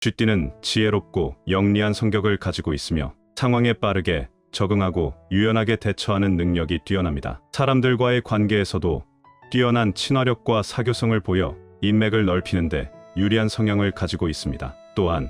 쥐띠는 지혜롭고 영리한 성격을 가지고 있으며 상황에 빠르게 적응하고 유연하게 대처하는 능력이 뛰어납니다. 사람들과의 관계에서도 뛰어난 친화력과 사교성을 보여 인맥을 넓히는데 유리한 성향을 가지고 있습니다. 또한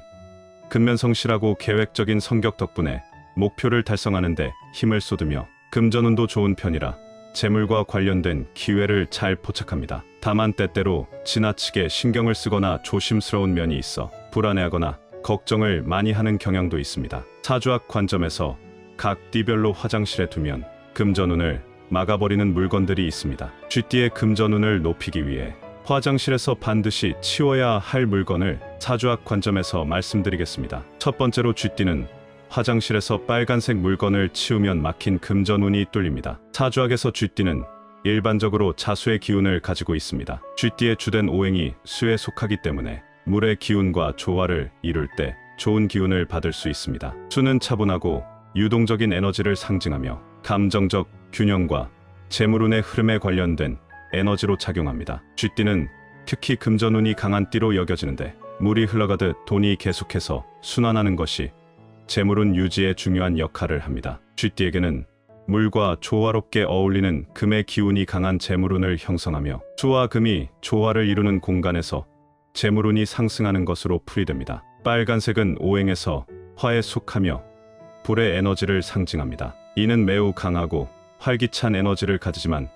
근면성실하고 계획적인 성격 덕분에 목표를 달성하는데 힘을 쏟으며 금전운도 좋은 편이라 재물과 관련된 기회를 잘 포착합니다. 다만 때때로 지나치게 신경을 쓰거나 조심스러운 면이 있어 불안해하거나 걱정을 많이 하는 경향도 있습니다. 사주학 관점에서 각 띠별로 화장실에 두면 금전운을 막아버리는 물건들이 있습니다. 쥐띠의 금전운을 높이기 위해 화장실에서 반드시 치워야 할 물건을 사주학 관점에서 말씀드리겠습니다. 첫 번째로 쥐띠는 화장실에서 빨간색 물건을 치우면 막힌 금전운이 뚫립니다. 사주학에서 쥐띠는 일반적으로 자수의 기운을 가지고 있습니다. 쥐띠의 주된 오행이 수에 속하기 때문에 물의 기운과 조화를 이룰 때 좋은 기운을 받을 수 있습니다. 수는 차분하고 유동적인 에너지를 상징하며 감정적 균형과 재물운의 흐름에 관련된 에너지로 작용합니다. 쥐띠는 특히 금전운이 강한 띠로 여겨지는데 물이 흘러가듯 돈이 계속해서 순환하는 것이 재물운 유지에 중요한 역할을 합니다. 쥐띠에게는 물과 조화롭게 어울리는 금의 기운이 강한 재물운을 형성하며 수와 금이 조화를 이루는 공간에서 재물운이 상승하는 것으로 풀이됩니다. 빨간색은 오행에서 화에 속하며 불의 에너지를 상징합니다. 이는 매우 강하고 활기찬 에너지를 가지지만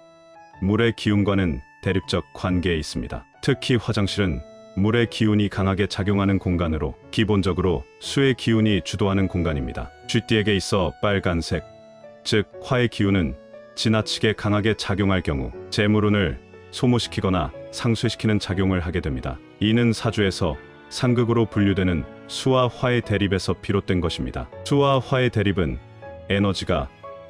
물의 기운과는 대립적 관계에 있습니다. 특히 화장실은 물의 기운이 강하게 작용하는 공간으로 기본적으로 수의 기운이 주도하는 공간입니다. 쥐띠에게 있어 빨간색, 즉 화의 기운은 지나치게 강하게 작용할 경우 재물운을 소모시키거나 상쇄시키는 작용을 하게 됩니다. 이는 사주에서 상극으로 분류되는 수와 화의 대립에서 비롯된 것입니다. 수와 화의 대립은 에너지가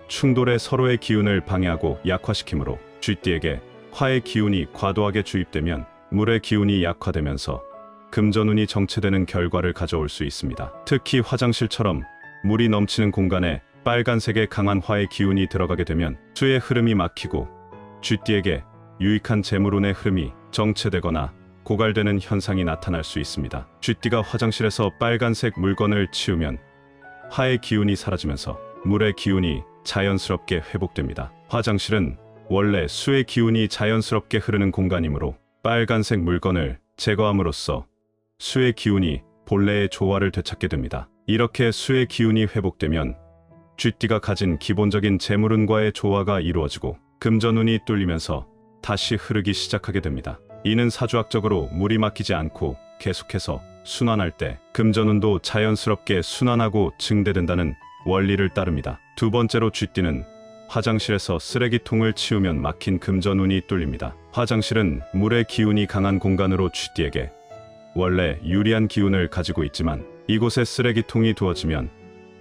충돌해 서로의 기운을 방해하고 약화시키므로 쥐띠에게 화의 기운이 과도하게 주입되면 물의 기운이 약화되면서 금전운이 정체되는 결과를 가져올 수 있습니다. 특히 화장실처럼 물이 넘치는 공간에 빨간색의 강한 화의 기운이 들어가게 되면 수의 흐름이 막히고 쥐띠에게 유익한 재물운의 흐름이 정체되거나 고갈되는 현상이 나타날 수 있습니다. 쥐띠가 화장실에서 빨간색 물건을 치우면 화의 기운이 사라지면서 물의 기운이 자연스럽게 회복됩니다. 화장실은 원래 수의 기운이 자연스럽게 흐르는 공간이므로 빨간색 물건을 제거함으로써 수의 기운이 본래의 조화를 되찾게 됩니다. 이렇게 수의 기운이 회복되면 쥐띠가 가진 기본적인 재물운과의 조화가 이루어지고 금전운이 뚫리면서 다시 흐르기 시작하게 됩니다. 이는 사주학적으로 물이 막히지 않고 계속해서 순환할 때 금전운도 자연스럽게 순환하고 증대된다는 원리를 따릅니다. 두 번째로 쥐띠는 화장실에서 쓰레기통을 치우면 막힌 금전운이 뚫립니다. 화장실은 물의 기운이 강한 공간으로 쥐띠에게 원래 유리한 기운을 가지고 있지만 이곳에 쓰레기통이 두어지면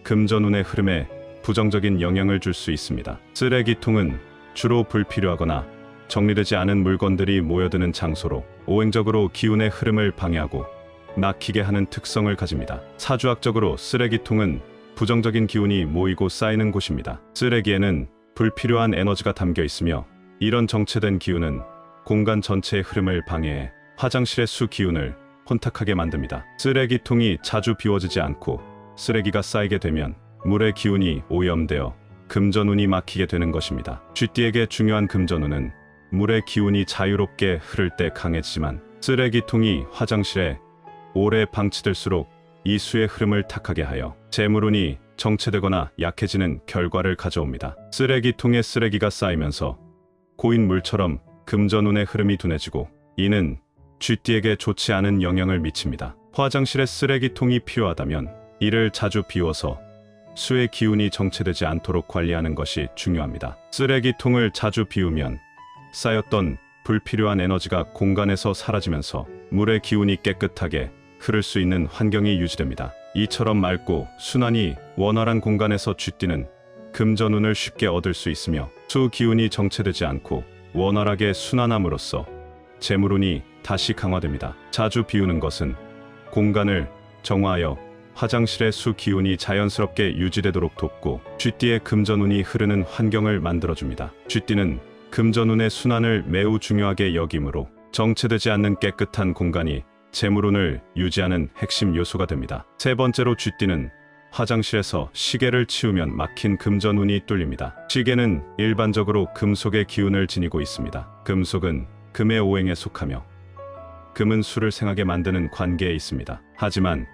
금전운의 흐름에 부정적인 영향을 줄 수 있습니다. 쓰레기통은 주로 불필요하거나 정리되지 않은 물건들이 모여드는 장소로 오행적으로 기운의 흐름을 방해하고 막히게 하는 특성을 가집니다. 사주학적으로 쓰레기통은 부정적인 기운이 모이고 쌓이는 곳입니다. 쓰레기에는 불필요한 에너지가 담겨 있으며 이런 정체된 기운은 공간 전체의 흐름을 방해해 화장실의 수 기운을 혼탁하게 만듭니다. 쓰레기통이 자주 비워지지 않고 쓰레기가 쌓이게 되면 물의 기운이 오염되어 금전운이 막히게 되는 것입니다. 쥐띠에게 중요한 금전운은 물의 기운이 자유롭게 흐를 때 강해지지만 쓰레기통이 화장실에 오래 방치될수록 이 수의 흐름을 탁하게 하여 재물운이 정체되거나 약해지는 결과를 가져옵니다. 쓰레기통에 쓰레기가 쌓이면서 고인 물처럼 금전운의 흐름이 둔해지고 이는 쥐띠에게 좋지 않은 영향을 미칩니다. 화장실에 쓰레기통이 필요하다면 이를 자주 비워서 수의 기운이 정체되지 않도록 관리하는 것이 중요합니다. 쓰레기통을 자주 비우면 쌓였던 불필요한 에너지가 공간에서 사라지면서 물의 기운이 깨끗하게 흐를 수 있는 환경이 유지됩니다. 이처럼 맑고 순환이 원활한 공간에서 쥐띠는 금전운을 쉽게 얻을 수 있으며 수 기운이 정체되지 않고 원활하게 순환함으로써 재물운이 다시 강화됩니다. 자주 비우는 것은 공간을 정화하여 화장실의 수 기운이 자연스럽게 유지되도록 돕고 쥐띠의 금전운이 흐르는 환경을 만들어줍니다. 쥐띠는 금전운의 순환을 매우 중요하게 여기므로 정체되지 않는 깨끗한 공간이 재물운을 유지하는 핵심 요소가 됩니다. 세 번째로 쥐띠는 화장실에서 시계를 치우면 막힌 금전운이 뚫립니다. 시계는 일반적으로 금속의 기운을 지니고 있습니다. 금속은 금의 오행에 속하며 금은 수를 생하게 만드는 관계에 있습니다. 하지만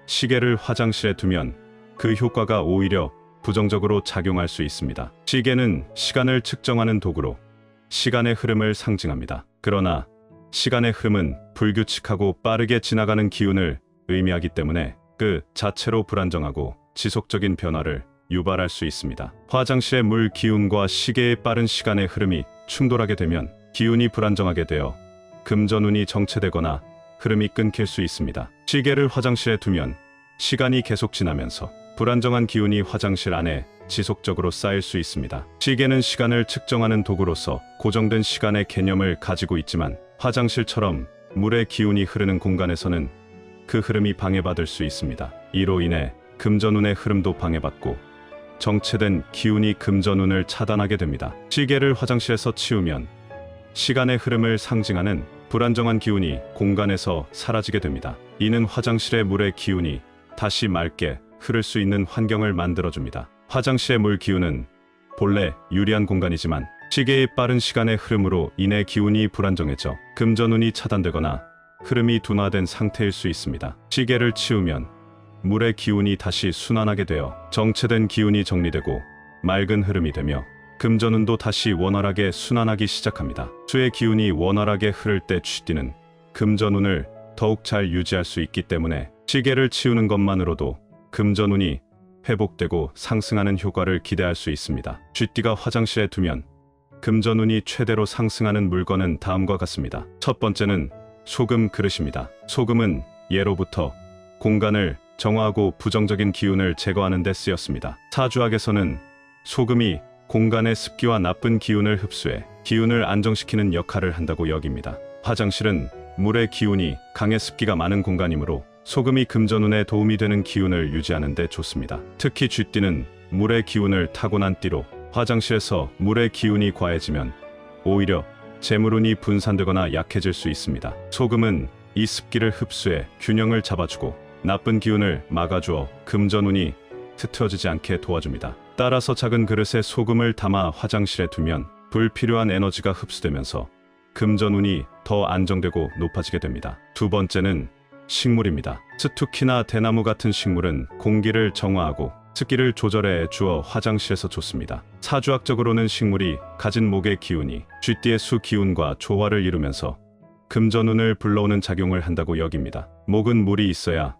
시계를 화장실에 두면 그 효과가 오히려 부정적으로 작용할 수 있습니다. 시계는 시간을 측정하는 도구로 시간의 흐름을 상징합니다. 그러나 시간의 흐름은 불규칙하고 빠르게 지나가는 기운을 의미하기 때문에 그 자체로 불안정하고 지속적인 변화를 유발할 수 있습니다. 화장실의 물 기운과 시계의 빠른 시간의 흐름이 충돌하게 되면 기운이 불안정하게 되어 금전운이 정체되거나 흐름이 끊길 수 있습니다. 시계를 화장실에 두면 시간이 계속 지나면서 불안정한 기운이 화장실 안에 지속적으로 쌓일 수 있습니다. 시계는 시간을 측정하는 도구로서 고정된 시간의 개념을 가지고 있지만 화장실처럼 물의 기운이 흐르는 공간에서는 그 흐름이 방해받을 수 있습니다. 이로 인해 금전운의 흐름도 방해받고 정체된 기운이 금전운을 차단하게 됩니다. 시계를 화장실에서 치우면 시간의 흐름을 상징하는 불안정한 기운이 공간에서 사라지게 됩니다. 이는 화장실의 물의 기운이 다시 맑게 흐를 수 있는 환경을 만들어줍니다. 화장실의 물 기운은 본래 유리한 공간이지만 시계의 빠른 시간의 흐름으로 인해 기운이 불안정해져 금전운이 차단되거나 흐름이 둔화된 상태일 수 있습니다. 시계를 치우면 물의 기운이 다시 순환하게 되어 정체된 기운이 정리되고 맑은 흐름이 되며 금전운도 다시 원활하게 순환하기 시작합니다. 수의 기운이 원활하게 흐를 때 쥐띠는 금전운을 더욱 잘 유지할 수 있기 때문에 시계를 치우는 것만으로도 금전운이 회복되고 상승하는 효과를 기대할 수 있습니다. 쥐띠가 화장실에 두면 금전운이 최대로 상승하는 물건은 다음과 같습니다. 첫 번째는 소금 그릇입니다. 소금은 예로부터 공간을 정화하고 부정적인 기운을 제거하는 데 쓰였습니다. 사주학에서는 소금이 공간의 습기와 나쁜 기운을 흡수해 기운을 안정시키는 역할을 한다고 여깁니다. 화장실은 물의 기운이 강해 습기가 많은 공간이므로 소금이 금전운에 도움이 되는 기운을 유지하는 데 좋습니다. 특히 쥐띠는 물의 기운을 타고난 띠로 화장실에서 물의 기운이 과해지면 오히려 재물운이 분산되거나 약해질 수 있습니다. 소금은 이 습기를 흡수해 균형을 잡아주고 나쁜 기운을 막아주어 금전운이 흐트러지지 않게 도와줍니다. 따라서 작은 그릇에 소금을 담아 화장실에 두면 불필요한 에너지가 흡수되면서 금전운이 더 안정되고 높아지게 됩니다. 두 번째는 식물입니다. 스투키나 대나무 같은 식물은 공기를 정화하고 습기를 조절해 주어 화장실에서 좋습니다. 사주학적으로는 식물이 가진 목의 기운이 쥐띠의 수 기운과 조화를 이루면서 금전운을 불러오는 작용을 한다고 여깁니다. 목은 물이 있어야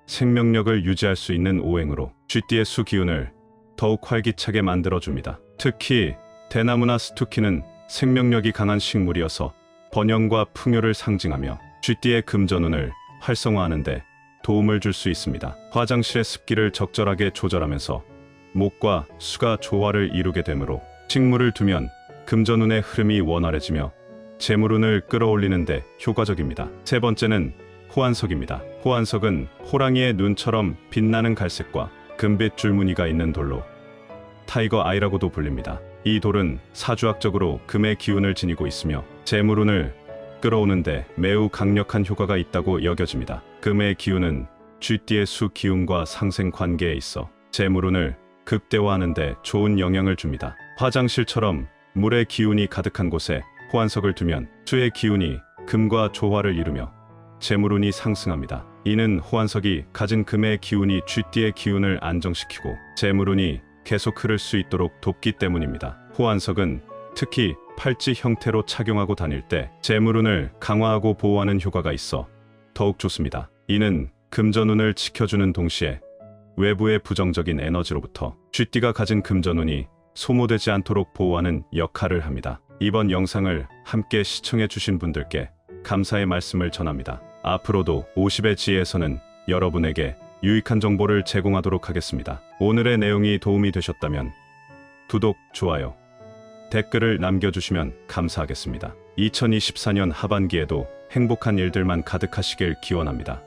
생명력을 유지할 수 있는 오행으로 쥐띠의 수 기운을 더욱 활기차게 만들어줍니다. 특히 대나무나 스투키는 생명력이 강한 식물이어서 번영과 풍요를 상징하며 쥐띠의 금전운을 활성화하는 데 도움을 줄 수 있습니다. 화장실의 습기를 적절하게 조절하면서 목과 수가 조화를 이루게 되므로 식물을 두면 금전운의 흐름이 원활해지며 재물운을 끌어올리는 데 효과적입니다. 세 번째는 호환석입니다. 호환석은 호랑이의 눈처럼 빛나는 갈색과 금빛 줄무늬가 있는 돌로 타이거 아이라고도 불립니다. 이 돌은 사주학적으로 금의 기운을 지니고 있으며 재물운을 끌어오는데 매우 강력한 효과가 있다고 여겨집니다. 금의 기운은 쥐띠의 수 기운과 상생 관계에 있어 재물운을 극대화하는 데 좋은 영향을 줍니다. 화장실처럼 물의 기운이 가득한 곳에 호환석을 두면 수의 기운이 금과 조화를 이루며 재물운이 상승합니다. 이는 호환석이 가진 금의 기운이 쥐띠의 기운을 안정시키고 재물운이 계속 흐를 수 있도록 돕기 때문입니다. 호환석은 특히 팔찌 형태로 착용하고 다닐 때 재물운을 강화하고 보호하는 효과가 있어 더욱 좋습니다. 이는 금전운을 지켜주는 동시에 외부의 부정적인 에너지로부터 쥐띠가 가진 금전운이 소모되지 않도록 보호하는 역할을 합니다. 이번 영상을 함께 시청해 주신 분들께 감사의 말씀을 전합니다. 앞으로도 50의 지혜에서는 여러분에게 유익한 정보를 제공하도록 하겠습니다. 오늘의 내용이 도움이 되셨다면 구독, 좋아요, 댓글을 남겨주시면 감사하겠습니다. 2024년 하반기에도 행복한 일들만 가득하시길 기원합니다.